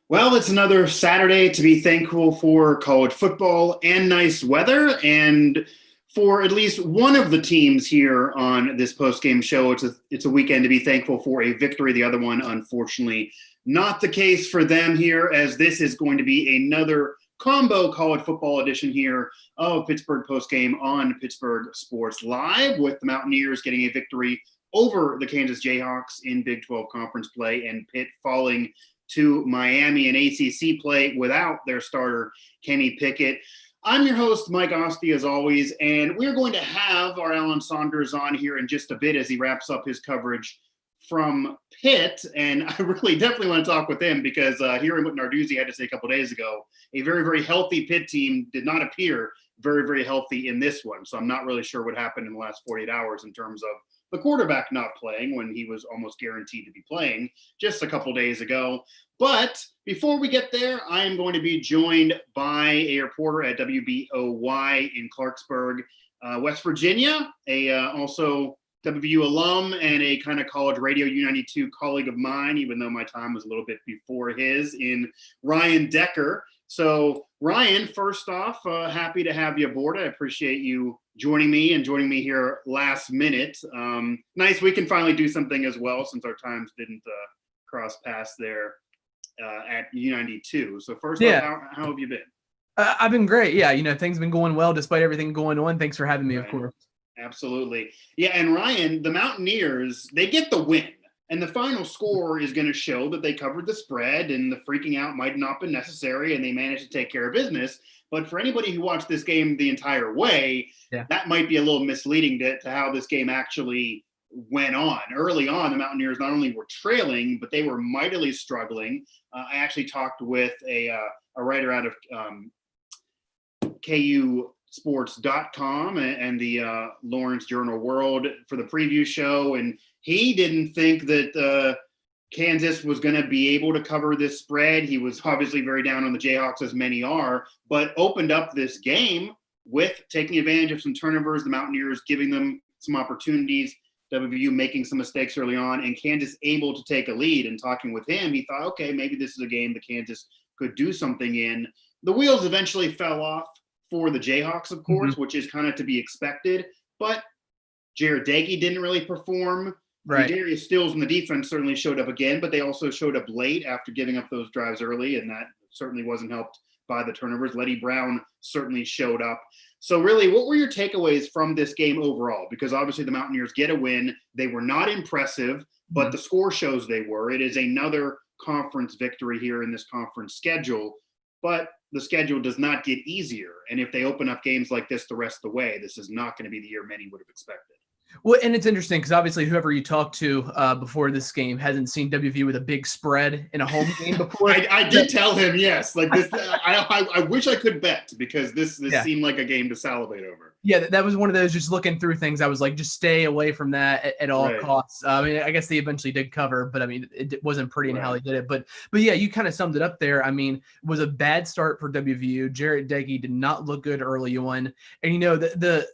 Well, it's another Saturday to be thankful for college football and nice weather, and for at least one of the teams here on this post-game show. It's a weekend to be thankful for a victory. The other one, unfortunately, not the case for them here, as this is going to be another combo college football edition here of Pittsburgh Postgame on Pittsburgh Sports Live, with the Mountaineers getting a victory over the Kansas Jayhawks in Big 12 conference play, and Pitt falling to Miami in ACC play without their starter, Kenny Pickett. I'm your host, Mike Asti, as always, and we're going to have our Alan Saunders on here in just a bit as he wraps up his coverage from Pitt. And I really definitely want to talk with him because hearing what Narduzzi had to say a couple days ago, a very, very healthy Pitt team did not appear very, very healthy in this one. So I'm not really sure what happened in the last 48 hours in terms of the quarterback not playing when he was almost guaranteed to be playing just a couple days ago. But before we get there, I am going to be joined by a reporter at WBOY in Clarksburg, West Virginia, also WVU alum and a kind of college radio U92 colleague of mine, even though my time was a little bit before his, in Ryan Decker. So, Ryan, first off, happy to have you aboard. I appreciate you joining me here last minute. Nice, we can finally do something as well since our times didn't cross paths there at U92. So first off, how have you been? I've been great. Yeah, things have been going well despite everything going on. Thanks for having me, Of course. Absolutely. Yeah, and Ryan, the Mountaineers, they get the win. And the final score is going to show that they covered the spread and the freaking out might not have been necessary and they managed to take care of business. But for anybody who watched this game the entire way, that might be a little misleading to how this game actually went on. Early on, the Mountaineers not only were trailing, but they were mightily struggling. I actually talked with a writer out of KUSports.com and the Lawrence Journal World for the preview show, and he didn't think that Kansas was going to be able to cover this spread. He was obviously very down on the Jayhawks, as many are, but opened up this game with taking advantage of some turnovers, the Mountaineers giving them some opportunities, WVU making some mistakes early on, and Kansas able to take a lead. And talking with him, he thought, okay, maybe this is a game that Kansas could do something in. The wheels eventually fell off for the Jayhawks, of course, which is kind of to be expected, but Jarret Doege didn't really perform. Right. Darius Stills in the defense certainly showed up again, but they also showed up late after giving up those drives early, and that certainly wasn't helped by the turnovers. Letty Brown certainly showed up. So really, what were your takeaways from this game overall? Because obviously the Mountaineers get a win. They were not impressive, but the score shows they were. It is another conference victory here in this conference schedule, but the schedule does not get easier. And if they open up games like this the rest of the way, this is not going to be the year many would have expected. Well, and it's interesting because obviously whoever you talk to before this game hasn't seen WVU with a big spread in a home game before. I did tell him, yes. Like this, I wish I could bet because this seemed like a game to salivate over. Yeah, that was one of those just looking through things. I was like, just stay away from that at all costs. I mean, I guess they eventually did cover, but I mean, it wasn't pretty in how they did it. But yeah, you kind of summed it up there. I mean, it was a bad start for WVU. Jarret Doege did not look good early on, and the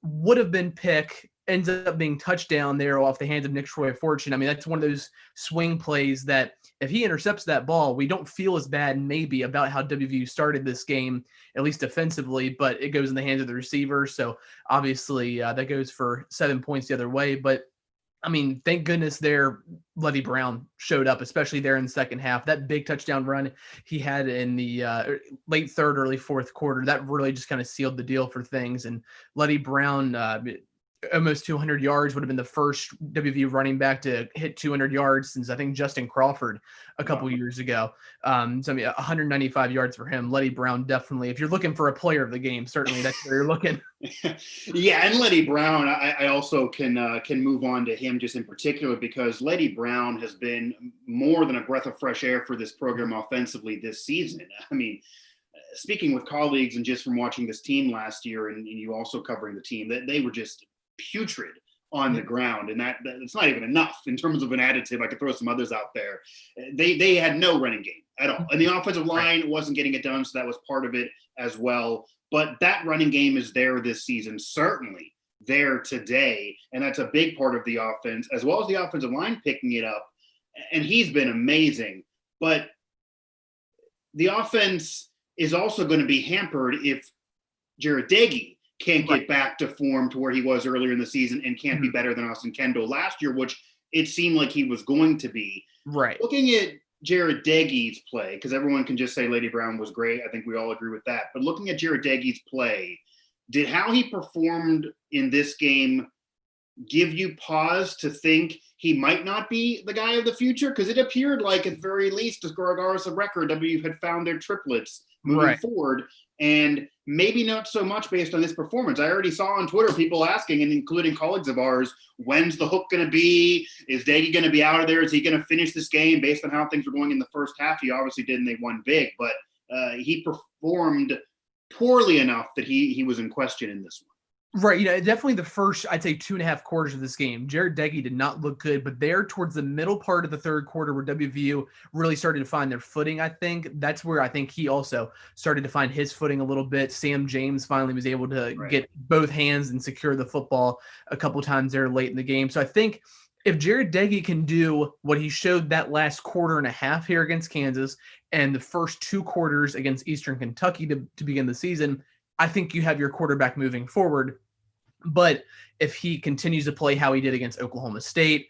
would have been pick ends up being touchdown there off the hands of Nick Troy Fortune. I mean, that's one of those swing plays that if he intercepts that ball, we don't feel as bad maybe about how WVU started this game, at least defensively, but it goes in the hands of the receiver. So obviously that goes for 7 points the other way. But I mean, thank goodness there, Letty Brown showed up, especially there in the second half. That big touchdown run he had in the late third, early fourth quarter, that really just kind of sealed the deal for things. And Letty Brown, almost 200 yards, would have been the first WVU running back to hit 200 yards since I think Justin Crawford a couple years ago. So I mean, 195 yards for him. Letty Brown, definitely. If you're looking for a player of the game, certainly that's where you're looking. Yeah, and Letty Brown, I also can move on to him just in particular because Letty Brown has been more than a breath of fresh air for this program offensively this season. I mean, speaking with colleagues and just from watching this team last year and you also covering the team, that they were just putrid on the ground, and that it's not even enough in terms of an additive. I could throw some others out there. They had no running game at all, and the offensive line wasn't getting it done, so that was part of it as well. But that running game is there this season, certainly there today, and that's a big part of the offense, as well as the offensive line picking it up. And he's been amazing. But the offense is also going to be hampered if Jarret Doege can't get back to form to where he was earlier in the season and can't be better than Austin Kendall last year, which it seemed like he was going to be. Right. Looking at Jarret Doege's play, because everyone can just say Letty Brown was great. I think we all agree with that. But looking at Jarret Doege's play, did how he performed in this game give you pause to think he might not be the guy of the future? Because it appeared like, at the very least, regardless of record, W had found their triplets moving forward, and maybe not so much based on this performance. I already saw on Twitter people asking, and including colleagues of ours, when's the hook going to be? Is Doege going to be out of there? Is he going to finish this game based on how things were going in the first half? He obviously did, and they won big, but he performed poorly enough that he was in question in this one. Right. Definitely the first, I'd say 2.5 quarters of this game, Jarret Doege did not look good, but there towards the middle part of the third quarter where WVU really started to find their footing, I think that's where I think he also started to find his footing a little bit. Sam James finally was able to get both hands and secure the football a couple times there late in the game. So I think if Jarret Doege can do what he showed that last quarter and a half here against Kansas and the first 2 quarters against Eastern Kentucky to begin the season, I think you have your quarterback moving forward. But if he continues to play how he did against Oklahoma State,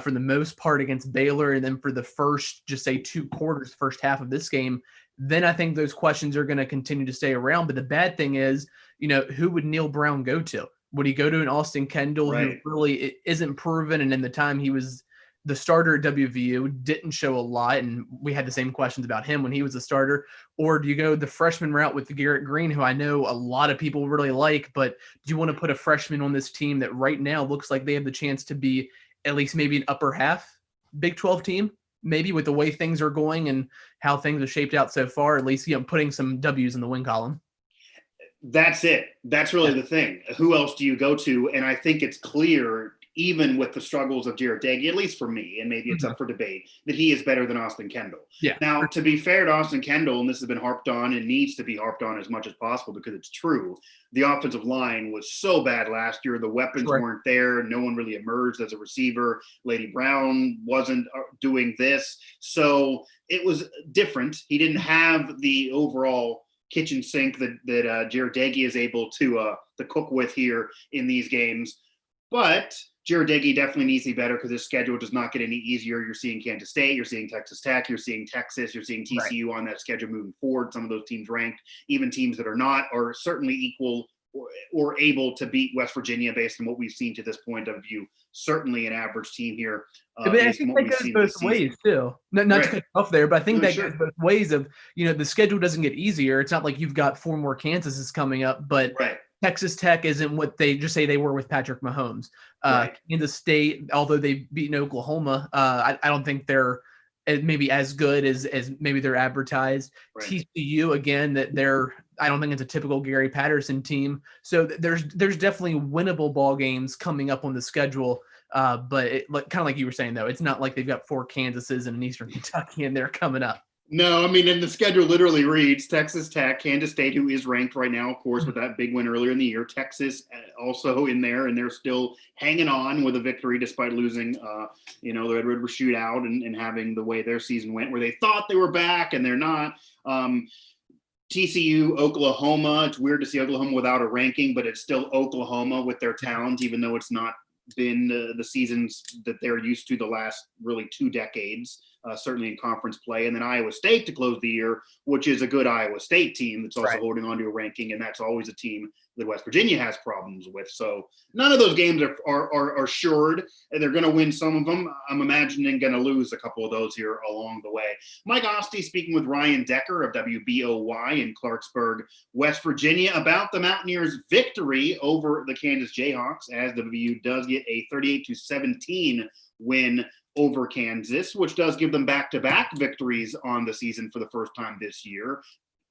for the most part against Baylor, and then for the first, just say 2 quarters, first half of this game, then I think those questions are going to continue to stay around. But the bad thing is, who would Neil Brown go to? Would he go to an Austin Kendall who really isn't proven? And in the time he was the starter at WVU, didn't show a lot, and we had the same questions about him when he was a starter. Or do you go the freshman route with the Garrett Green, who I know a lot of people really like, but do you want to put a freshman on this team that right now looks like they have the chance to be at least maybe an upper half Big 12 team, maybe with the way things are going and how things have shaped out so far, at least, putting some W's in the win column? That's it. That's really the thing. Who else do you go to? And I think it's clear, even with the struggles of Jarret Doege, at least for me, and maybe it's up for debate, that he is better than Austin Kendall. Yeah. Now, to be fair to Austin Kendall, and this has been harped on and needs to be harped on as much as possible because it's true, the offensive line was so bad last year. The weapons weren't there. No one really emerged as a receiver. Letty Brown wasn't doing this. So it was different. He didn't have the overall kitchen sink that Jarret Doege is able to cook with here in these games. But Jarret Doege definitely needs to be better because his schedule does not get any easier. You're seeing Kansas State, you're seeing Texas Tech, you're seeing Texas, you're seeing TCU on that schedule moving forward. Some of those teams ranked, even teams that are not, are certainly equal or able to beat West Virginia based on what we've seen to this point of view. Certainly an average team here. But I think that goes both ways too. Not to cut off there, but I think that goes both ways of, the schedule doesn't get easier. It's not like you've got 4 more Kansases coming up, but Texas Tech isn't what they just say they were with Patrick Mahomes. Kansas State, although they've beaten Oklahoma, I don't think they're maybe as good as maybe they're advertised. TCU, again, I don't think it's a typical Gary Patterson team. So there's definitely winnable ball games coming up on the schedule. But kind of like you were saying, though, it's not like they've got 4 Kansases and an Eastern Kentucky and they're coming up. No, I mean, and the schedule literally reads Texas Tech, Kansas State, who is ranked right now, of course, with that big win earlier in the year. Texas also in there, and they're still hanging on with a victory despite losing, the Red River shootout and having the way their season went, where they thought they were back and they're not. TCU, Oklahoma. It's weird to see Oklahoma without a ranking, but it's still Oklahoma with their talent, even though it's not been the seasons that they're used to the last really 2 decades. Certainly in conference play. And then Iowa State to close the year, which is a good Iowa State team that's also holding on to a ranking, and that's always a team that West Virginia has problems with. So none of those games are assured, and they're going to win some of them. I'm imagining going to lose a couple of those here along the way. Mike Asti speaking with Ryan Decker of WBOY in Clarksburg, West Virginia, about the Mountaineers' victory over the Kansas Jayhawks, as WVU does get a 38-17 win over Kansas, which does give them back-to-back victories on the season for the first time this year,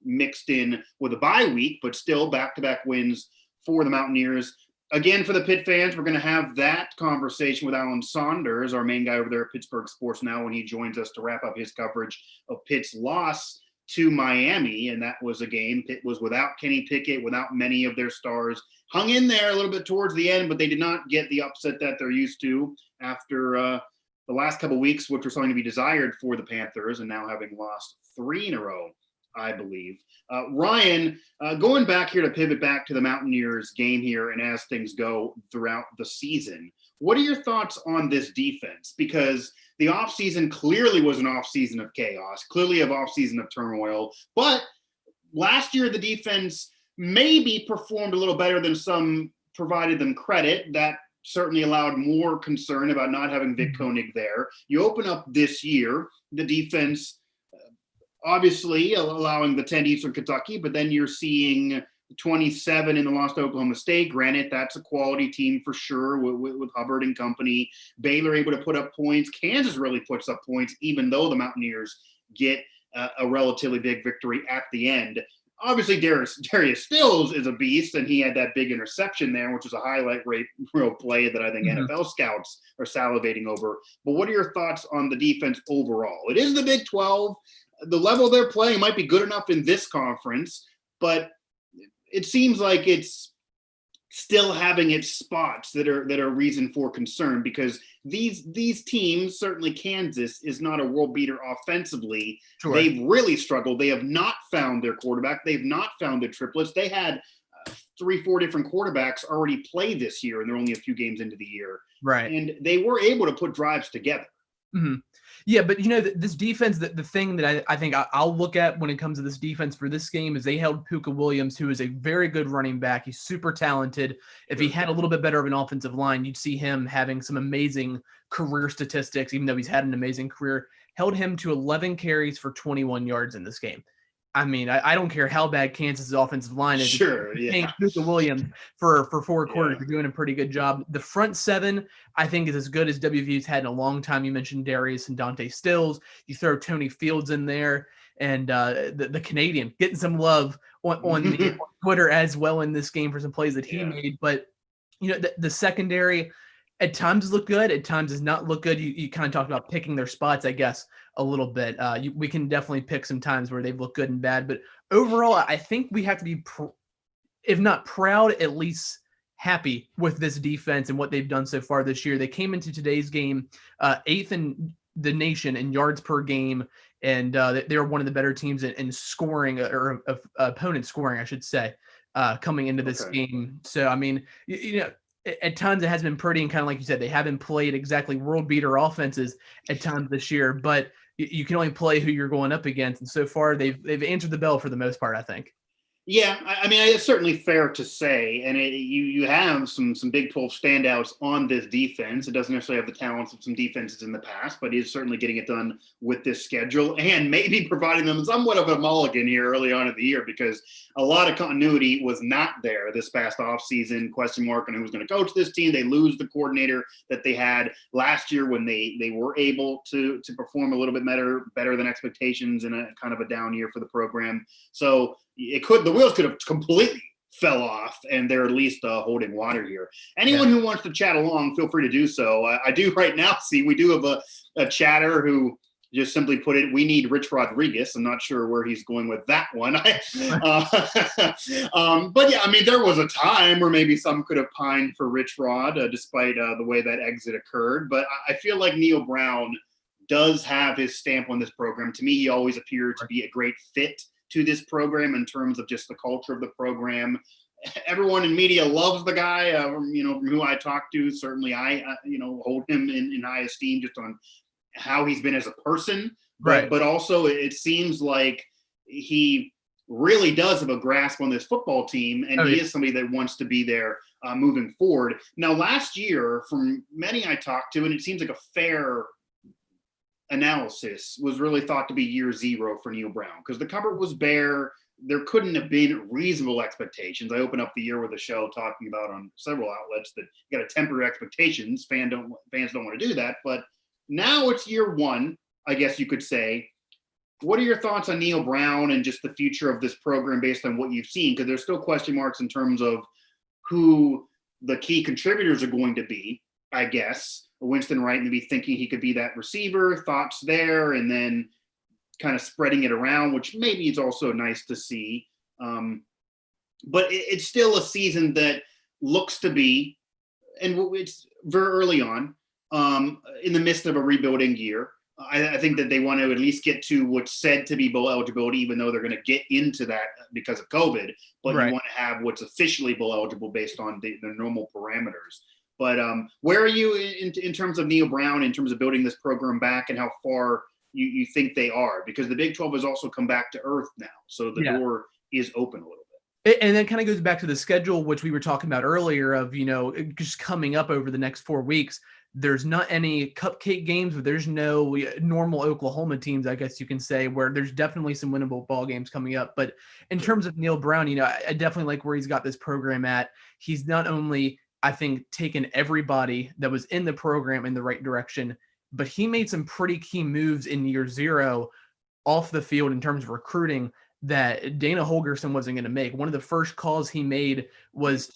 mixed in with a bye week, but still back-to-back wins for the Mountaineers. Again, for the Pitt fans, we're going to have that conversation with Alan Saunders, our main guy over there at Pittsburgh Sports Now, when he joins us to wrap up his coverage of Pitt's loss to Miami. And that was a game Pitt was without Kenny Pickett, without many of their stars. Hung in there a little bit towards the end, but they did not get the upset that they're used to after the last couple of weeks, which were something to be desired for the Panthers, and now having lost 3 in a row I believe. Ryan, going back here to pivot back to the Mountaineers game here and as things go throughout the season, what are your thoughts on this defense? Because the offseason clearly was an offseason of chaos, clearly an offseason of turmoil. But last year, the defense maybe performed a little better than some provided them credit. That certainly allowed more concern about not having Vic Koenig there. You open up this year, the defense obviously allowing the 10 Eastern Kentucky, but then you're seeing 27 in the loss to Oklahoma State. Granted, that's a quality team for sure with Hubbard and company. Baylor able to put up points. Kansas really puts up points, even though the Mountaineers get a relatively big victory at the end. Obviously, Darius Stills is a beast, and he had that big interception there, which was a highlight real play that I think NFL scouts are salivating over. But what are your thoughts on the defense overall? It is the Big 12. The level they're playing might be good enough in this conference, but it seems like it's still having its spots that are reason for concern, because these teams, certainly Kansas, is not a world beater offensively. Sure. They've really struggled. They have not found their quarterback. They've not found their triplets. They had 3-4 different quarterbacks already play this year, and they're only a few games into the year. Right. And they were able to put drives together. Mm-hmm. Yeah, but this defense, the thing that I think I'll look at when it comes to this defense for this game is they held Puka Williams, who is a very good running back. He's super talented. If he had a little bit better of an offensive line, you'd see him having some amazing career statistics, even though he's had an amazing career. Held him to 11 carries for 21 yards in this game. I mean, I don't care how bad Kansas's offensive line is. Sure, yeah. Puka Williams for 4 quarters, you're doing a pretty good job. The front seven, I think, is as good as WVU's had in a long time. You mentioned Darius and Dante Stills. You throw Tony Fields in there, and the Canadian getting some love on Twitter as well in this game for some plays that he made. But the secondary at times look good, at times does not look good. You kind of talked about picking their spots, I guess, a little bit. We can definitely pick some times where they've looked good and bad, but overall, I think we have to be, if not proud, at least happy with this defense and what they've done so far this year. They came into today's game 8th in the nation in yards per game, and they were one of the better teams in scoring, or opponent scoring, I should say, coming into this game. So, I mean, at times it has been pretty, and kind of like you said, they haven't played exactly world beater offenses at times this year, but you can only play who you're going up against. And so far they've answered the bell for the most part, I think. Yeah, I mean, it's certainly fair to say, and you have some Big 12 standouts on this defense. It doesn't necessarily have the talents of some defenses in the past, but is certainly getting it done with this schedule, and maybe providing them somewhat of a mulligan here early on in the year, because a lot of continuity was not there this past offseason. Question mark on who's going to coach this team. They lose the coordinator that they had last year when they were able to perform a little bit better than expectations in a kind of a down year for the program. So the wheels could have completely fell off, and they're at least holding water here. Anyone who wants to chat along, feel free to do so. I do right now see we do have a chatter who just simply put it, we need Rich Rodriguez. I'm not sure where he's going with that one. But yeah, I mean, there was a time where maybe some could have pined for Rich Rod, despite the way that exit occurred. But I feel like Neil Brown does have his stamp on this program. To me, he always appeared to be a great fit to this program in terms of just the culture of the program. Everyone in media loves the guy, from who I talk to. Certainly I hold him in high esteem just on how he's been as a person. But also it seems like he really does have a grasp on this football team, and he is somebody that wants to be there moving forward. Now, last year, from many I talked to, and it seems like a fair analysis, was really thought to be year 0 for Neil Brown, because the cupboard was bare. There couldn't have been reasonable expectations. I opened up the year with a show talking about on several outlets that you got to temper expectations. Fans don't want to do that. But now it's year 1, I guess you could say. What are your thoughts on Neil Brown and just the future of this program based on what you've seen? Because there's still question marks in terms of who the key contributors are going to be, I guess. Winston Wright maybe thinking he could be that receiver, thoughts there, and then kind of spreading it around, which maybe is also nice to see. But it's still a season that looks to be, and it's very early on, in the midst of a rebuilding year. I think that they want to at least get to what's said to be bowl eligibility, even though they're going to get into that because of COVID. But you want to have what's officially bowl eligible based on the normal parameters. But where are you in terms of Neal Brown, in terms of building this program back, and how far you think they are? Because the Big 12 has also come back to earth now, so the door is open a little bit. And then kind of goes back to the schedule, which we were talking about earlier of, just coming up over the next 4 weeks. There's not any cupcake games, but there's no normal Oklahoma teams, I guess you can say, where there's definitely some winnable ball games coming up. But in terms of Neal Brown, I definitely like where he's got this program at. He's not only, I think, taken everybody that was in the program in the right direction, but he made some pretty key moves in year 0 off the field in terms of recruiting that Dana Holgorsen wasn't going to make. One of the first calls he made was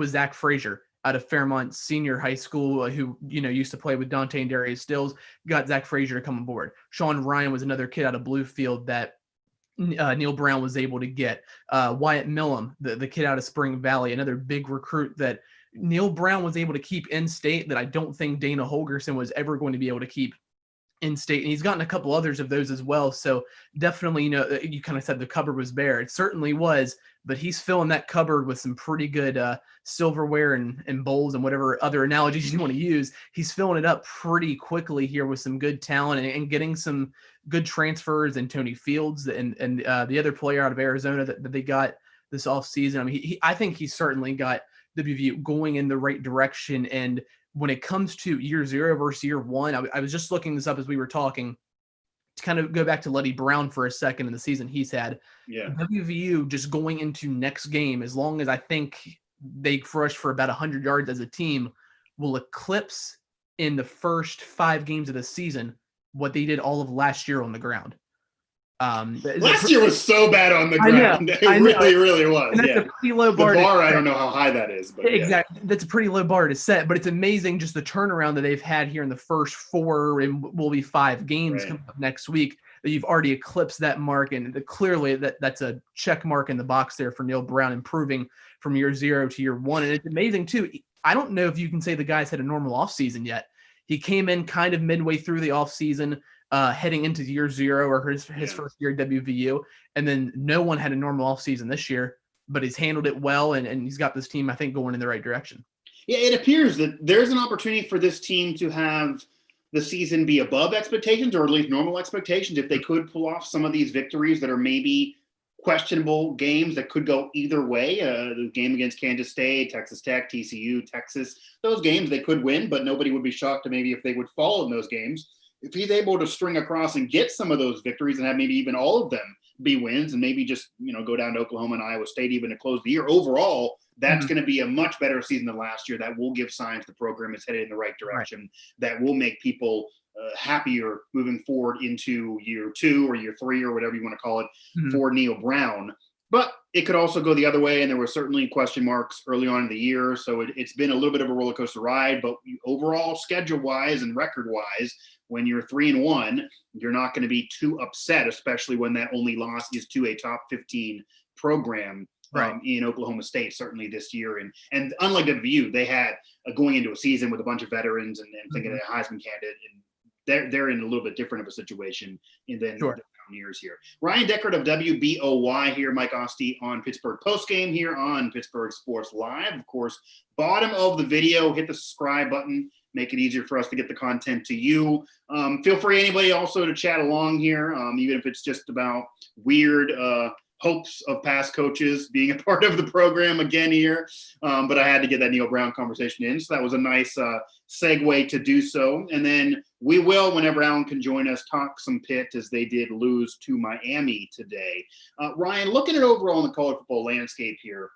Zach Frazier out of Fairmont Senior High School, who, used to play with Dante and Darius Stills, got Zach Frazier to come aboard. Sean Ryan was another kid out of Bluefield that Neal Brown was able to get. Wyatt Millam, the kid out of Spring Valley, another big recruit that Neal Brown was able to keep in state that I don't think Dana Holgorsen was ever going to be able to keep in state. And he's gotten a couple others of those as well. So definitely, you kind of said the cupboard was bare. It certainly was, but he's filling that cupboard with some pretty good silverware and bowls and whatever other analogies you want to use. He's filling it up pretty quickly here with some good talent and getting some good transfers, and Tony Fields and the other player out of Arizona that they got this offseason. I mean, I think he's certainly got WVU going in the right direction. And when it comes to year 0 versus year 1, I was just looking this up as we were talking to kind of go back to Letty Brown for a second in the season he's had. Yeah. WVU just going into next game, as long as I think they rush for about 100 yards as a team, will eclipse in the first 5 games of the season what they did all of last year on the ground. Last year was so bad on the ground. It really was. And that's a pretty low bar. The bar, I don't know how high that is, but exactly. That's a pretty low bar to set, but it's amazing just the turnaround that they've had here in the first 4 and will be 5 games coming up next week, that you've already eclipsed that mark. And clearly that's a check mark in the box there for Neal Brown, improving from year 0 to year 1. And it's amazing too. I don't know if you can say the guy's had a normal offseason yet. He came in kind of midway through the offseason, heading into year 0 or his first year at WVU. And then no one had a normal offseason this year, but he's handled it well. And he's got this team, I think, going in the right direction. Yeah, it appears that there's an opportunity for this team to have the season be above expectations, or at least normal expectations, if they could pull off some of these victories that are maybe questionable games that could go either way. The game against Kansas State, Texas Tech, TCU, Texas, those games they could win, but nobody would be shocked to maybe if they would fall in those games. If he's able to string across and get some of those victories and have maybe even all of them be wins, and maybe just, go down to Oklahoma and Iowa State even to close the year, overall, that's going to be a much better season than last year. That will give signs the program is headed in the right direction. That will make people happier moving forward into year 2 or year 3 or whatever you want to call it for Neal Brown. But it could also go the other way, and there were certainly question marks early on in the year. So it's been a little bit of a roller coaster ride. But overall, schedule-wise and record-wise, when you're 3-1, you're not going to be too upset, especially when that only loss is to a top 15 program in Oklahoma State, certainly this year. And unlike WVU, they had going into a season with a bunch of veterans and thinking of a Heisman candidate, and they're in a little bit different of a situation than the years here. Ryan Deckard of WBOY here, Mike Asti on Pittsburgh Postgame here on Pittsburgh Sports Live. Of course, bottom of the video, hit the subscribe button. Make it easier for us to get the content to you. Feel free, anybody, also to chat along here, even if it's just about weird hopes of past coaches being a part of the program again here. But I had to get that Neal Brown conversation in, so that was a nice segue to do so. And then we will, whenever Alan can join us, talk some Pitt, as they did lose to Miami today. Ryan, looking at overall in the college football landscape here,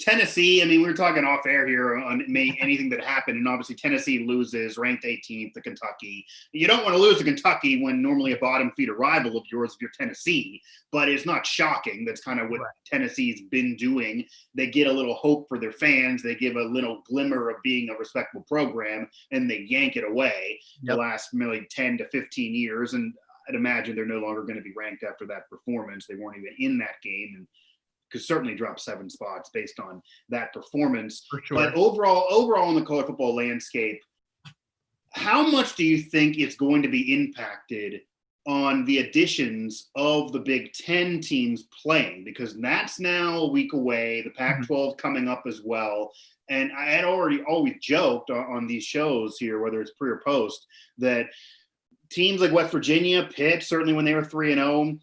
Tennessee, I mean, we were talking off air here on anything that happened, and obviously Tennessee loses, ranked 18th to Kentucky. You don't want to lose to Kentucky when normally a bottom feeder rival of yours if you're Tennessee, but it's not shocking. That's kind of what Tennessee's been doing. They get a little hope for their fans. They give a little glimmer of being a respectable program, and they yank it away the last maybe 10 to 15 years. And I'd imagine they're no longer going to be ranked after that performance. They weren't even in that game, and could certainly drop 7 spots based on that performance. For sure. But overall in the college football landscape, how much do you think it's going to be impacted on the additions of the Big Ten teams playing? Because that's now a week away, the Pac-12 coming up as well. And I had always joked on these shows here, whether it's pre or post, that teams like West Virginia, Pitt, certainly when they were 3-0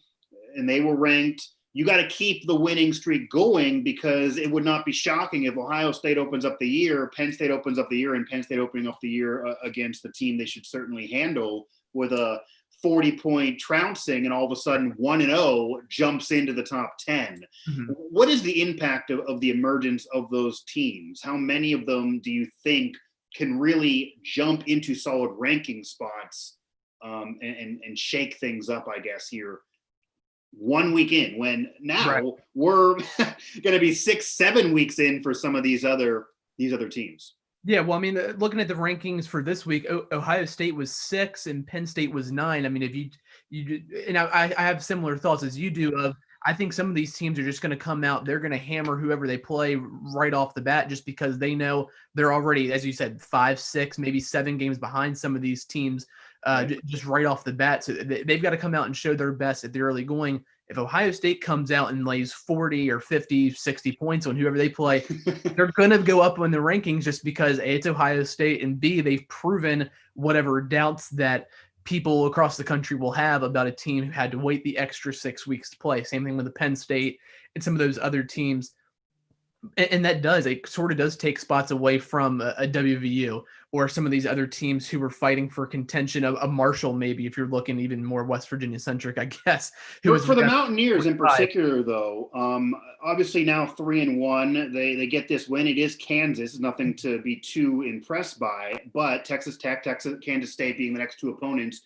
and they were ranked, you got to keep the winning streak going, because it would not be shocking if Ohio State opens up the year, Penn State opens up the year, and Penn State opening up the year against the team they should certainly handle with a 40-point trouncing, and all of a sudden 1-0 jumps into the top 10. Mm-hmm. What is the impact of the emergence of those teams? How many of them do you think can really jump into solid ranking spots and shake things up, I guess, here 1 week in, when now we're going to be 6-7 weeks in for some of these other teams? Yeah, well, I mean, looking at the rankings for this week, Ohio State was 6 and Penn State was 9. I mean, if you and I have similar thoughts as you do of, I think some of these teams are just going to come out, they're going to hammer whoever they play right off the bat, just because they know they're already, as you said, 5, 6, maybe 7 games behind some of these teams just right off the bat. So they've got to come out and show their best at the early going. If Ohio State comes out and lays 40 or 50, 60 points on whoever they play, they're going to go up in the rankings, just because A, it's Ohio State, and B, they've proven whatever doubts that people across the country will have about a team who had to wait the extra 6 weeks to play. Same thing with the Penn State and some of those other teams. And that it sort of does take spots away from a WVU or some of these other teams who were fighting for contention, a Marshall, maybe, if you're looking even more West Virginia centric, I guess. For the Mountaineers in particular, though, obviously now 3-1, they get this win. It is Kansas, nothing to be too impressed by, but Texas Tech, Kansas State being the next two opponents.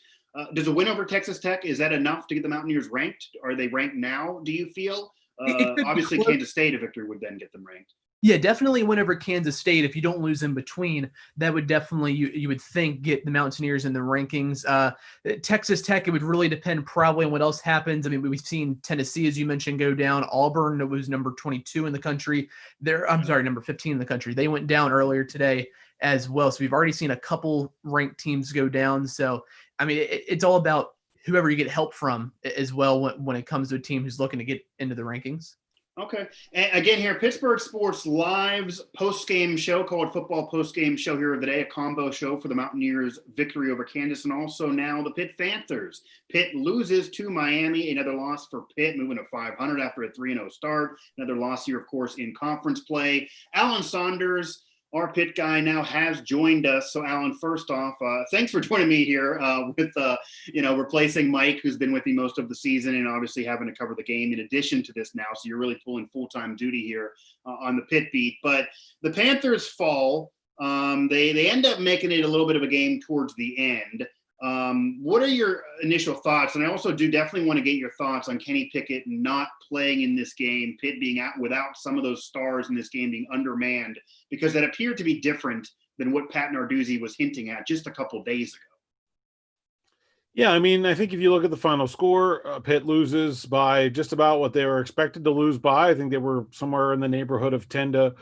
Does a win over Texas Tech, is that enough to get the Mountaineers ranked? Are they ranked now, do you feel? Obviously, Kansas State, a victory would then get them ranked. Yeah, definitely whenever Kansas State, if you don't lose in between, that would definitely, you would think, get the Mountaineers in the rankings. Texas Tech, it would really depend probably on what else happens. I mean, we've seen Tennessee, as you mentioned, go down. Auburn, that was number 22 in the country. Number 15 in the country. They went down earlier today as well. So we've already seen a couple ranked teams go down. So, I mean, it's all about whoever you get help from as well when it comes to a team who's looking to get into the rankings. Okay. And again here, Pittsburgh Sports Live's post-game show, called Football Post-Game Show here of the day, a combo show for the Mountaineers' victory over Kansas, and also now the Pitt Panthers. Pitt loses to Miami, another loss for Pitt, moving to 500 after a 3-0 start. Another loss here, of course, in conference play. Alan Saunders, our Pitt guy, now has joined us. So, Alan, first off, thanks for joining me here with, replacing Mike, who's been with me most of the season, and obviously having to cover the game in addition to this now. So you're really pulling full-time duty here on the Pitt beat. But the Panthers fall. They end up making it a little bit of a game towards the end. What are your initial thoughts? And I also do definitely want to get your thoughts on Kenny Pickett not playing in this game, Pitt being out without some of those stars in this game, being undermanned, because that appeared to be different than what Pat Narduzzi was hinting at just a couple days ago. Yeah, I mean, I think if you look at the final score, Pitt loses by just about what they were expected to lose by. I think they were somewhere in the neighborhood of 10 to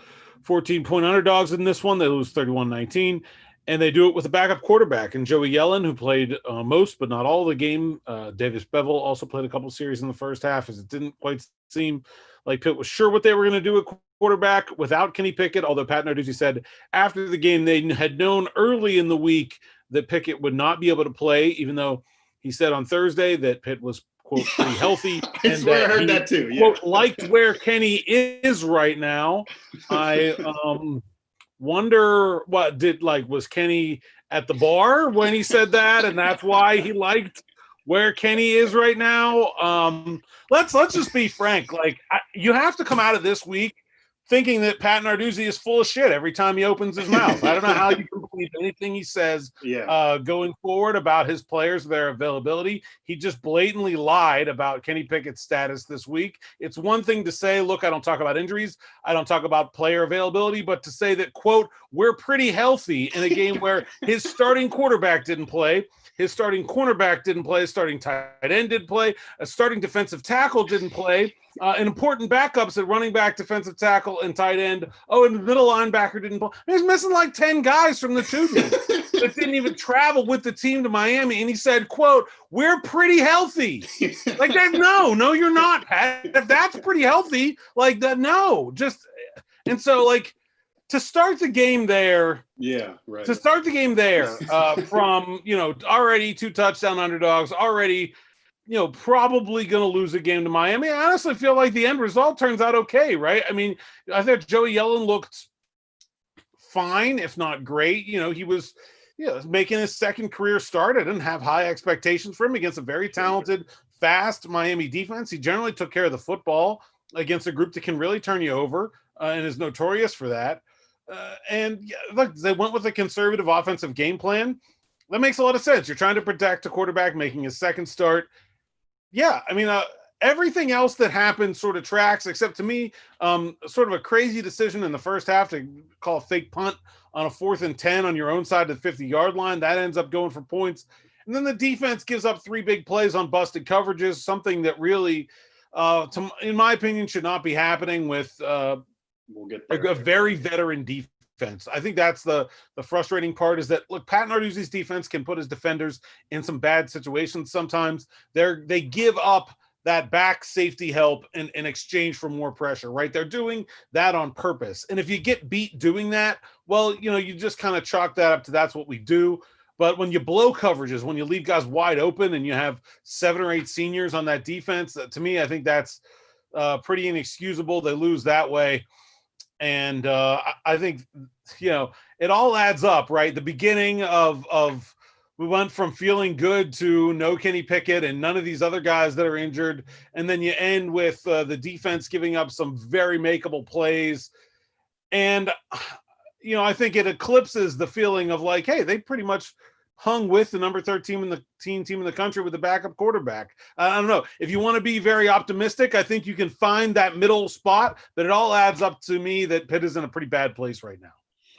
14-point underdogs in this one. They lose 31-19. And they do it with a backup quarterback, and Joey Yellen, who played most but not all of the game. Davis Bevel also played a couple series in the first half, as it didn't quite seem like Pitt was sure what they were going to do at quarterback without Kenny Pickett, although Pat Narduzzi said after the game they had known early in the week that Pickett would not be able to play, even though he said on Thursday that Pitt was, quote, pretty healthy. I swear I heard that too. Yeah. Quote, liked where Kenny is right now. I wonder was Kenny at the bar when he said that, and that's why he liked where Kenny is right now. Let's just be frank. You have to come out of this week thinking that Pat Narduzzi is full of shit every time he opens his mouth. I don't know how you can believe anything he says going forward about his players, their availability. He just blatantly lied about Kenny Pickett's status this week. It's one thing to say, look, I don't talk about injuries, I don't talk about player availability, but to say that, quote, we're pretty healthy in a game where his starting quarterback didn't play, his starting cornerback didn't play, his starting tight end didn't play, a starting defensive tackle didn't play, an important backups at running back, defensive tackle, and tight end. Oh, and the middle linebacker didn't play. He's missing like 10 guys from the two teams. that didn't even travel with the team to Miami. And he said, quote, "We're pretty healthy." Like that. No, you're not, Pat. If that's pretty healthy, like that, no, just, and so like to start the game there. Yeah, right. To start the game there from, already 2 touchdown underdogs, already, probably going to lose a game to Miami. I honestly feel like the end result turns out okay, right? I mean, I thought Joey Yellen looked fine, if not great. He was making his second career start. I didn't have high expectations for him against a very talented, fast Miami defense. He generally took care of the football against a group that can really turn you over and is notorious for that. Look, they went with a conservative offensive game plan. That makes a lot of sense. You're trying to protect a quarterback making his second start. Yeah, I mean, everything else that happened sort of tracks, except to me, sort of a crazy decision in the first half to call a fake punt on a 4th and 10 on your own side of the 50-yard line. That ends up going for points. And then the defense gives up 3 big plays on busted coverages, something that really, in my opinion, should not be happening with we'll get there. A very veteran defense. I think that's the frustrating part is that, look, Pat Narduzzi's defense can put his defenders in some bad situations sometimes. They give up that back safety help in exchange for more pressure, right? They're doing that on purpose. And if you get beat doing that, well, you just kind of chalk that up to that's what we do. But when you blow coverages, when you leave guys wide open and you have 7 or 8 seniors on that defense, to me, I think that's pretty inexcusable. They lose that way. And I think, it all adds up, right? The beginning of we went from feeling good to no Kenny Pickett and none of these other guys that are injured. And then you end with the defense giving up some very makeable plays. And, I think it eclipses the feeling of like, hey, they pretty much hung with the number 13 team in the country with the backup quarterback. I don't know. If you want to be very optimistic, I think you can find that middle spot, but it all adds up to me that Pitt is in a pretty bad place right now.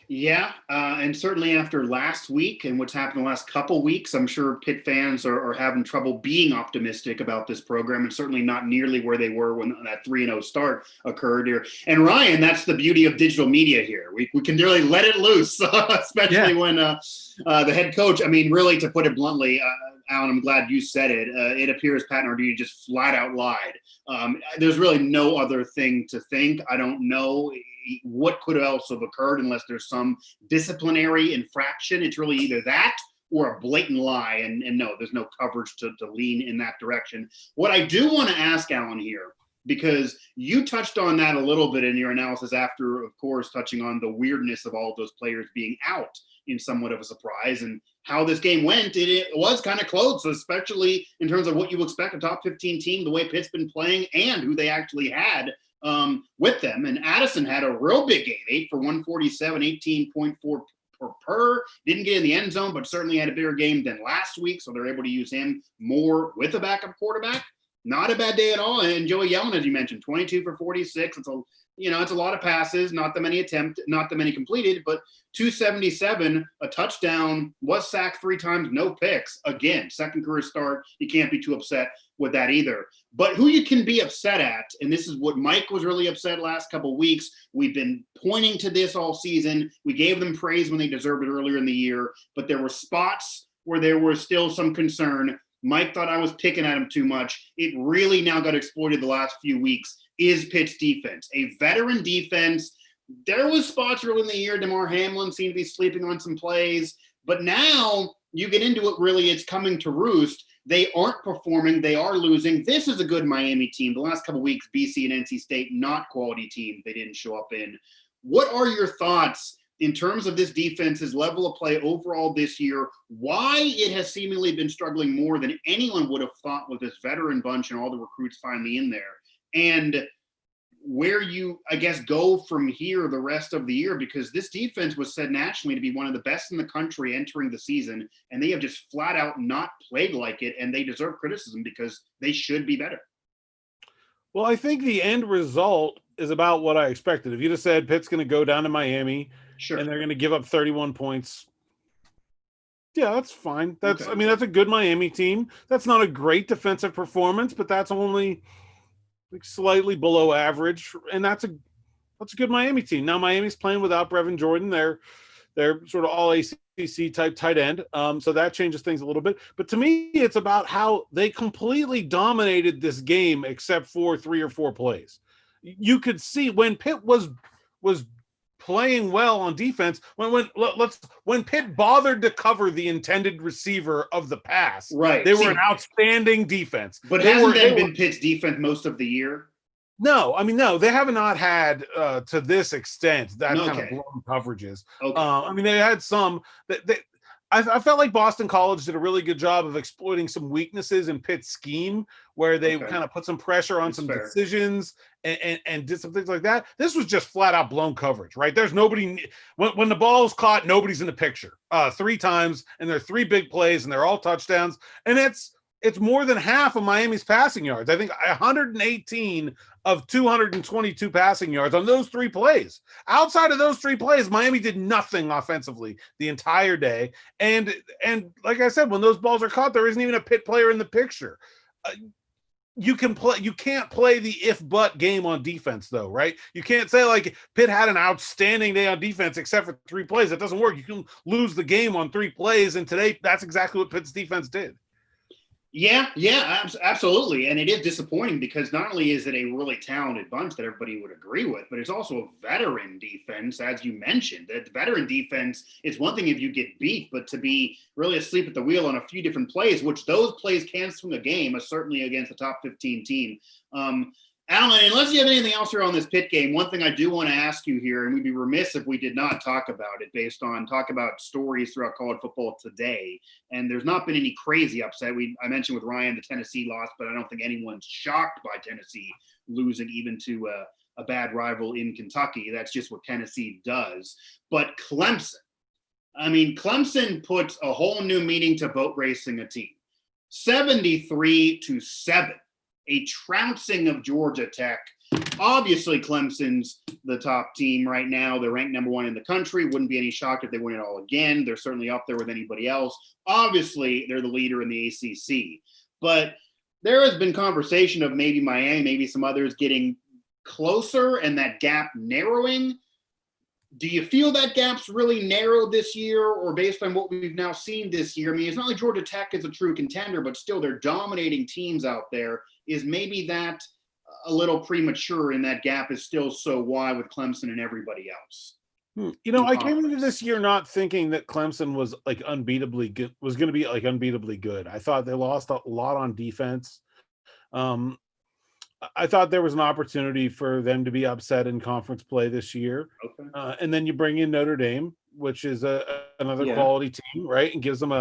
Yeah, and certainly after last week and what's happened the last couple weeks, I'm sure Pitt fans are having trouble being optimistic about this program, and certainly not nearly where they were when that 3-0 start occurred here. And Ryan, that's the beauty of digital media here. We can really let it loose, especially when the head coach, I mean, really, to put it bluntly, Alan, I'm glad you said it. It appears Pat Narduzzi just flat out lied. There's really no other thing to think. I don't know what could else have occurred unless there's some disciplinary infraction. It's really either that or a blatant lie. And no, there's no coverage to lean in that direction. What I do want to ask Alan here, because you touched on that a little bit in your analysis after, of course, touching on the weirdness of all of those players being out in somewhat of a surprise and how this game went. It was kind of close, especially in terms of what you expect a top 15 team, the way Pitt's been playing and who they actually had with them. And Addison had a real big game, 8 for 147, 18.4 per. Didn't get in the end zone, but certainly had a bigger game than last week. So they're able to use him more with a backup quarterback. Not a bad day at all. And Joey Yellen, as you mentioned, 22 for 46. It's a lot of passes, not that many completed, but 277, a touchdown, was sacked 3 times, no picks. Again, second career start. You can't be too upset with that either. But who you can be upset at, and this is what Mike was really upset last couple of weeks. We've been pointing to this all season. We gave them praise when they deserved it earlier in the year, but there were spots where there was still some concern. Mike thought I was picking at him too much. It really now got exploited the last few weeks. Is Pitt's defense a veteran defense? There was spots early in the year. DeMar Hamlin seemed to be sleeping on some plays, but now you get into it. Really, it's coming to roost. They aren't performing. They are losing. This is a good Miami team. The last couple of weeks, BC and NC State, not quality teams. They didn't show up in. What are your thoughts in terms of this defense's level of play overall this year? Why it has seemingly been struggling more than anyone would have thought with this veteran bunch and all the recruits finally in there? And where you, I guess, go from here the rest of the year, because this defense was said nationally to be one of the best in the country entering the season, and they have just flat out not played like it, and they deserve criticism because they should be better. Well, I think the end result is about what I expected. If you'd have said Pitt's going to go down to Miami, sure, and they're going to give up 31 points, yeah, that's fine. That's a good Miami team. That's not a great defensive performance, but that's only slightly below average, and that's a good Miami team. Now Miami's playing without Brevin Jordan, their They're sort of all ACC type tight end. So that changes things a little bit. But to me, it's about how they completely dominated this game except for 3 or 4 plays. You could see when Pitt was playing well on defense, when Pitt bothered to cover the intended receiver of the pass, right? They were an outstanding defense. But hasn't that been Pitt's defense most of the year? No, I mean, no, they have not had to this extent that kind of blown coverages. Okay. I mean, they had some that I felt like Boston College did a really good job of exploiting some weaknesses in Pitt's scheme, where they kind of put some pressure on some decisions and did some things like that. This was just flat out blown coverage, right? There's nobody when the ball is caught, nobody's in the picture 3 times, and there are 3 big plays, and they're all touchdowns, and it's more than half of Miami's passing yards. I think 118 of 222 passing yards on those 3 plays. Outside of those 3 plays, Miami did nothing offensively the entire day. And like I said, when those balls are caught, there isn't even a Pitt player in the picture. You can't play the if-but game on defense, though, right? You can't say, like, Pitt had an outstanding day on defense except for 3 plays. It doesn't work. You can lose the game on 3 plays, and today that's exactly what Pitt's defense did. Yeah, absolutely. And it is disappointing because not only is it a really talented bunch that everybody would agree with, but it's also a veteran defense, as you mentioned. The veteran defense is one thing if you get beat, but to be really asleep at the wheel on a few different plays, which those plays can swing a game, certainly against a top 15 team. Alan, unless you have anything else here on this Pitt game, one thing I do want to ask you here, and we'd be remiss if we did not talk about it talk about stories throughout college football today. And there's not been any crazy upset. I mentioned with Ryan the Tennessee loss, but I don't think anyone's shocked by Tennessee losing even to a bad rival in Kentucky. That's just what Tennessee does. But Clemson puts a whole new meaning to boat racing a team. 73-7. A trouncing of Georgia Tech. Obviously, Clemson's the top team right now. They're ranked number 1 in the country. Wouldn't be any shock if they win it all again. They're certainly up there with anybody else. Obviously, they're the leader in the ACC. But there has been conversation of maybe Miami, maybe some others getting closer and that gap narrowing. Do you feel that gap's really narrowed this year, or based on what we've now seen this year? I mean, it's not like Georgia Tech is a true contender, but still they're dominating teams out there. Is maybe that a little premature and that gap is still so wide with Clemson and everybody else? You know, I came into this year not thinking that Clemson was like unbeatably good, was going to be like unbeatably good. I thought they lost a lot on defense. I thought there was an opportunity for them to be upset in conference play this year. Okay. And then you bring in Notre Dame, which is another quality team, right? And gives them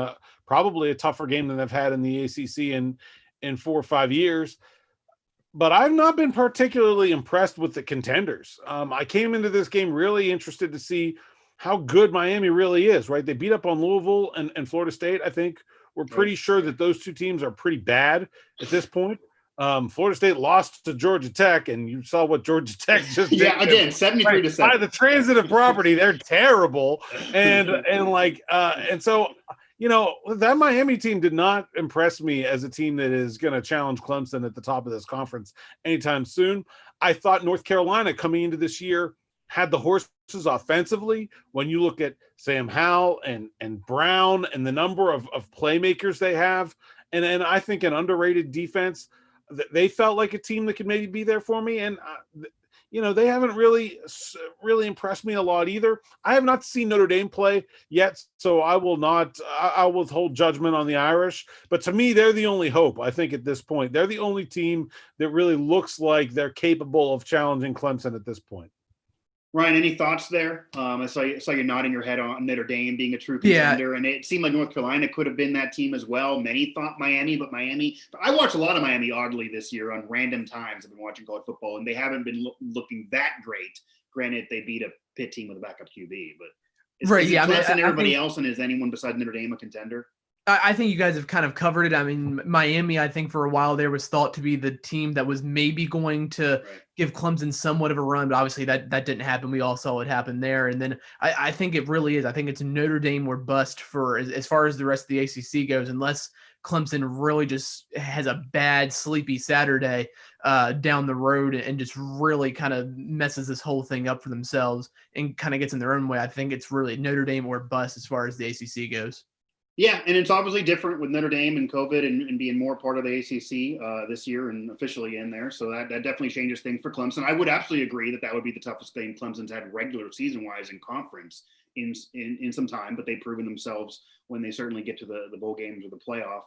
probably a tougher game than they've had in the ACC in 4 or 5 years. But I've not been particularly impressed with the contenders. I came into this game really interested to see how good Miami really is, right? They beat up on Louisville and Florida State. I think we're pretty sure that those 2 teams are pretty bad at this point. Florida State lost to Georgia Tech, and you saw what Georgia Tech just did. Yeah, again, 73-7. By the transitive property, they're terrible. And so, you know, that Miami team did not impress me as a team that is going to challenge Clemson at the top of this conference anytime soon. I thought North Carolina coming into this year had the horses offensively. When you look at Sam Howell and Brown and the number of playmakers they have, and I think an underrated defense, they felt like a team that could maybe be there for me. And, you know, they haven't really impressed me a lot either. I have not seen Notre Dame play yet, so I will withhold judgment on the Irish. But to me, they're the only hope, I think, at this point. They're the only team that really looks like they're capable of challenging Clemson at this point. Ryan, any thoughts there? I saw you nodding your head on Notre Dame being a true contender, and it seemed like North Carolina could have been that team as well. Many thought Miami, but I watched a lot of Miami oddly this year on random times. I've been watching college football, and they haven't been looking that great. Granted, they beat a Pitt team with a backup QB, but is Clemson and everybody else, and is anyone besides Notre Dame a contender? I think you guys have kind of covered it. I mean, Miami, I think for a while there was thought to be the team that was maybe going to give Clemson somewhat of a run, but obviously that didn't happen. We all saw what happened there. And then I think it really is. I think it's Notre Dame or bust for as far as the rest of the ACC goes, unless Clemson really just has a bad, sleepy Saturday down the road and just really kind of messes this whole thing up for themselves and kind of gets in their own way. I think it's really Notre Dame or bust as far as the ACC goes. Yeah, and it's obviously different with Notre Dame and COVID and being more part of the ACC this year and officially in there. So that definitely changes things for Clemson. I would absolutely agree that would be the toughest thing Clemson's had regular season-wise in conference in some time, but they've proven themselves when they certainly get to the bowl games or the playoff.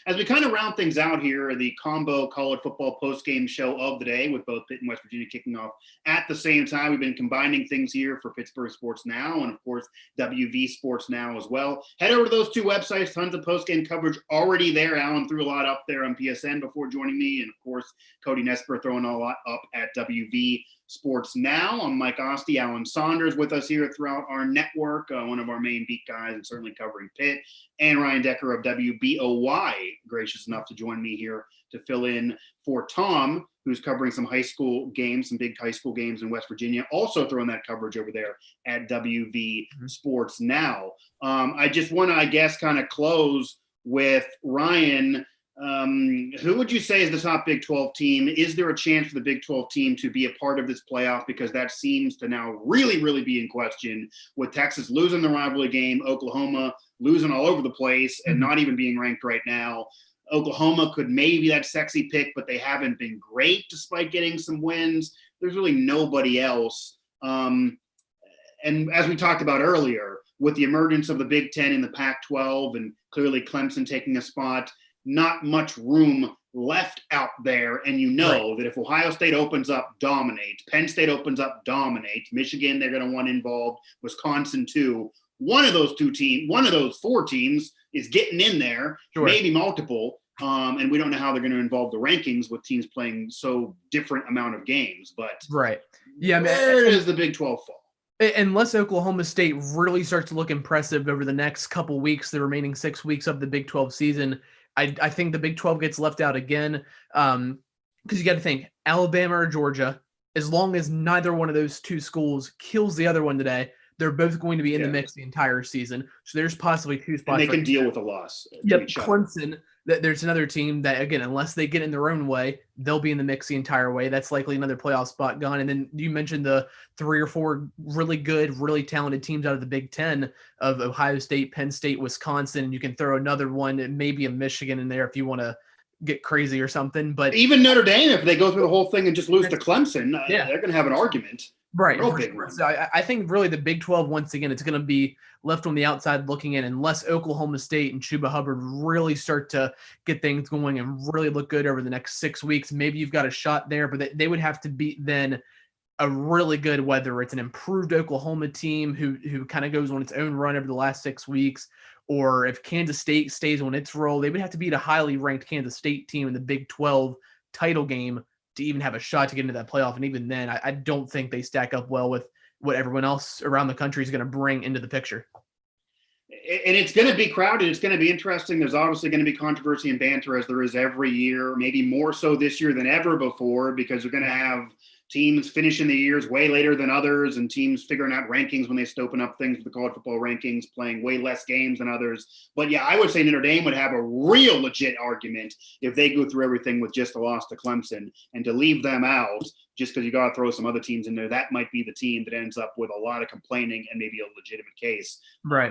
As we kind of round things out here, the combo college football post-game show of the day with both Pitt and West Virginia kicking off at the same time. We've been combining things here for Pittsburgh Sports Now and, of course, WV Sports Now as well. Head over to those two websites. Tons of post-game coverage already there. Alan threw a lot up there on PSN before joining me. And, of course, Cody Nesper throwing a lot up at WV Sports Now. I'm Mike Asti, Alan Saunders with us here throughout our network, one of our main beat guys and certainly covering Pitt, and Ryan Decker of WBOY, gracious enough to join me here to fill in for Tom, who's covering some high school games, some big high school games in West Virginia, also throwing that coverage over there at WV Sports Now. I just want to, I guess, kind of close with Ryan. Who would you say is the top Big 12 team? Is there a chance for the Big 12 team to be a part of this playoff? Because that seems to now really, really be in question with Texas losing the rivalry game, Oklahoma losing all over the place and not even being ranked right now. Oklahoma could maybe that sexy pick, but they haven't been great despite getting some wins. There's really nobody else. And as we talked about earlier, with the emergence of the Big Ten in the Pac-12 and clearly Clemson taking a spot, not much room left out there. And you know that if Ohio State opens up, dominates, Penn State opens up, dominates, Michigan, they're going to want involved, Wisconsin too. One of those four teams is getting in there, maybe multiple. And we don't know how they're going to involve the rankings with teams playing so different amount of games. But yeah, where does the Big 12 fall? Unless Oklahoma State really starts to look impressive over the next couple weeks, the remaining 6 weeks of the Big 12 season, I think the Big 12 gets left out again because you got to think Alabama or Georgia, as long as neither one of those two schools kills the other one today, they're both going to be in the mix the entire season. So there's possibly two spots. And they can deal with a loss. Yep, Clemson. There's another team that, again, unless they get in their own way, they'll be in the mix the entire way. That's likely another playoff spot gone. And then you mentioned the 3 or 4 really good, really talented teams out of the Big Ten of Ohio State, Penn State, Wisconsin. And you can throw another one, maybe a Michigan in there if you want to get crazy or something. But even Notre Dame, if they go through the whole thing and just lose to Clemson, they're going to have an argument. Right. So I think really the Big 12, once again, it's going to be left on the outside looking in unless Oklahoma State and Chuba Hubbard really start to get things going and really look good over the next 6 weeks. Maybe you've got a shot there, but they would have to beat then a really good, whether it's an improved Oklahoma team who kind of goes on its own run over the last 6 weeks, or if Kansas State stays on its roll, they would have to beat a highly ranked Kansas State team in the Big 12 title game to even have a shot to get into that playoff. And even then, I don't think they stack up well with what everyone else around the country is going to bring into the picture. And it's going to be crowded. It's going to be interesting. There's obviously going to be controversy and banter as there is every year, maybe more so this year than ever before, because we're going to have teams finishing the years way later than others and teams figuring out rankings when they open up things with the college football rankings, playing way less games than others. But yeah, I would say Notre Dame would have a real legit argument if they go through everything with just a loss to Clemson, and to leave them out just because you got to throw some other teams in there, that might be the team that ends up with a lot of complaining and maybe a legitimate case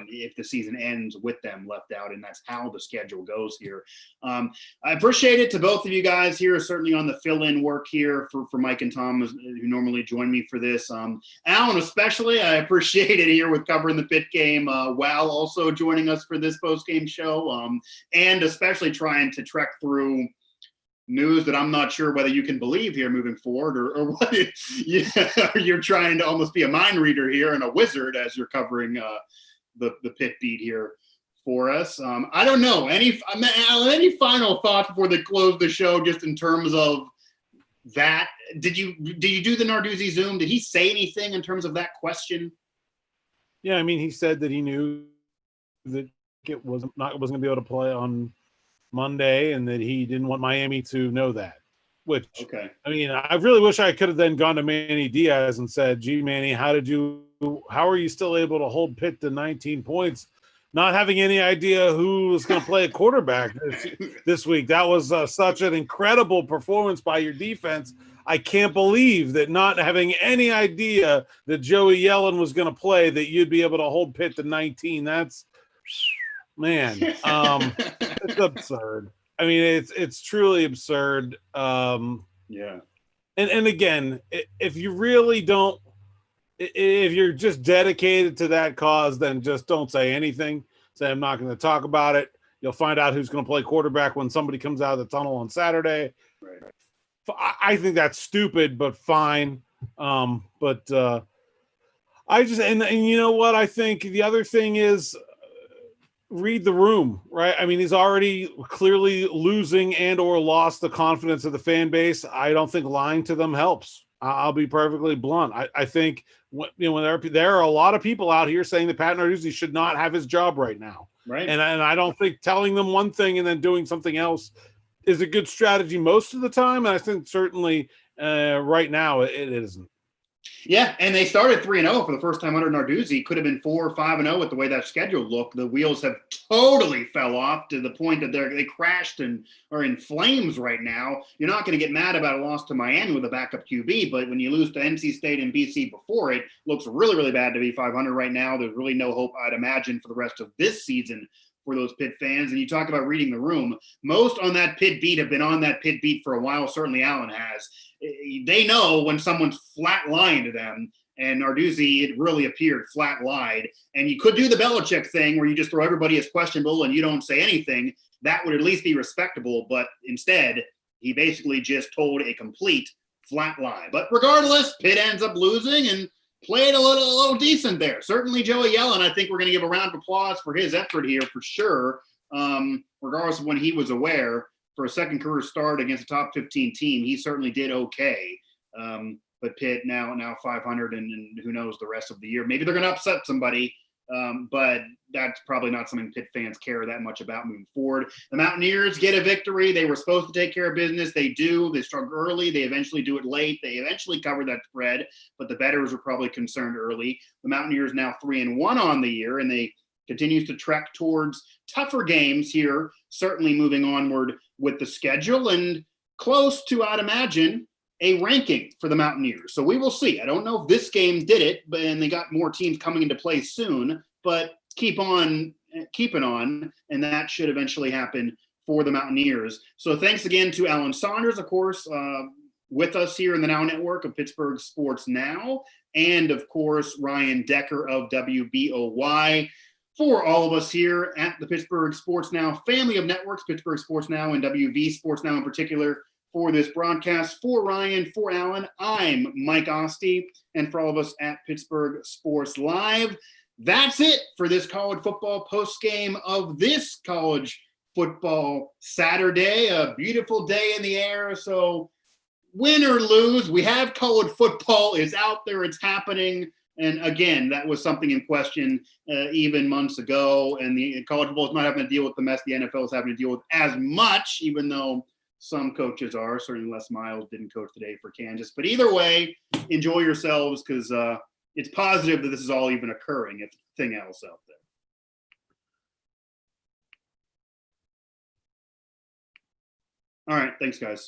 if the season ends with them left out. And that's how the schedule goes here. I appreciate it to both of you guys here, certainly on the fill-in work here for Mike and Tom, who normally join me for this. Alan, especially, I appreciate it here with covering the Pitt game while also joining us for this post-game show, and especially trying to trek through news that I'm not sure whether you can believe here moving forward, or what you're trying to almost be a mind reader here and a wizard as you're covering the Pitt beat here for us. I don't know. Any final thoughts before they close the show, just in terms of that? Did you do the Narduzzi Zoom? Did he say anything in terms of that question? Yeah, I mean, he said that he knew that Pickett wasn't going to be able to play on Monday, and that he didn't want Miami to know that. Which, okay. I mean, I really wish I could have then gone to Manny Diaz and said, "Gee, Manny, how are you still able to hold Pitt to 19 points, not having any idea who was going to play a quarterback this week? That was such an incredible performance by your defense. I can't believe that, not having any idea that Joey Yellen was going to play, that you'd be able to hold Pitt to 19. That's, man, it's absurd. I mean, it's truly absurd. Yeah. And again, if you really don't, if you're just dedicated to that cause, then just don't say anything. Say, I'm not going to talk about it. You'll find out who's going to play quarterback when somebody comes out of the tunnel on Saturday. Right. I think that's stupid, but fine. But I just, and you know what? I think the other thing is, read the room, right? I mean, he's already clearly losing and or lost the confidence of the fan base. I don't think lying to them helps. I'll be perfectly blunt. I think when there are a lot of people out here saying that Pat Narduzzi should not have his job right now. Right. And I don't think telling them one thing and then doing something else is a good strategy most of the time. And I think certainly right now it isn't. Yeah, and they started 3-0 for the first time under Narduzzi. Could have been 4 or 5-0 with the way that schedule looked. The wheels have totally fell off to the point that they crashed and are in flames right now. You're not going to get mad about a loss to Miami with a backup QB, but when you lose to NC State and BC before it, looks really, really bad to be 500 right now. There's really no hope, I'd imagine, for the rest of this season for those Pitt fans. And you talk about reading the room. Most on that Pitt beat have been on that Pitt beat for a while. Certainly Allen has. They know when someone's flat lying to them, and Narduzzi, it really appeared flat lied. And you could do the Belichick thing where you just throw everybody as questionable and you don't say anything. That would at least be respectable. But instead, he basically just told a complete flat lie. But regardless, Pitt ends up losing and played a little decent there. Certainly Joey Yellen, I think we're going to give a round of applause for his effort here for sure, regardless of when he was aware. For a second career start against a top 15 team, he certainly did okay. But Pitt now 500, and who knows the rest of the year. Maybe they're going to upset somebody, but that's probably not something Pitt fans care that much about moving forward. The Mountaineers get a victory. They were supposed to take care of business. They do. They struggle early. They eventually do it late. They eventually cover that spread, but the bettors were probably concerned early. The Mountaineers now 3-1 on the year, and they continues to trek towards tougher games here, certainly moving onward with the schedule and close to, I'd imagine, a ranking for the Mountaineers. So we will see. I don't know if this game did it, and they got more teams coming into play soon, but keep on keeping on, and that should eventually happen for the Mountaineers. So thanks again to Alan Saunders, of course, with us here in the Now Network of Pittsburgh Sports Now, and of course, Ryan Decker of WBOY. For all of us here at the Pittsburgh Sports Now family of networks, Pittsburgh Sports Now and WV Sports Now in particular, for this broadcast, for Ryan, for Alan, I'm Mike Asti, and for all of us at Pittsburgh Sports Live, that's it for this college football postgame of this college football Saturday. A beautiful day in the air, so win or lose, we have college football. It's out there, it's happening. And again, that was something in question even months ago. And the college football is not having to deal with the mess the NFL is having to deal with as much, even though some coaches are. Certainly Les Miles didn't coach today for Kansas. But either way, enjoy yourselves, because it's positive that this is all even occurring, if nothing else out there. All right. Thanks, guys.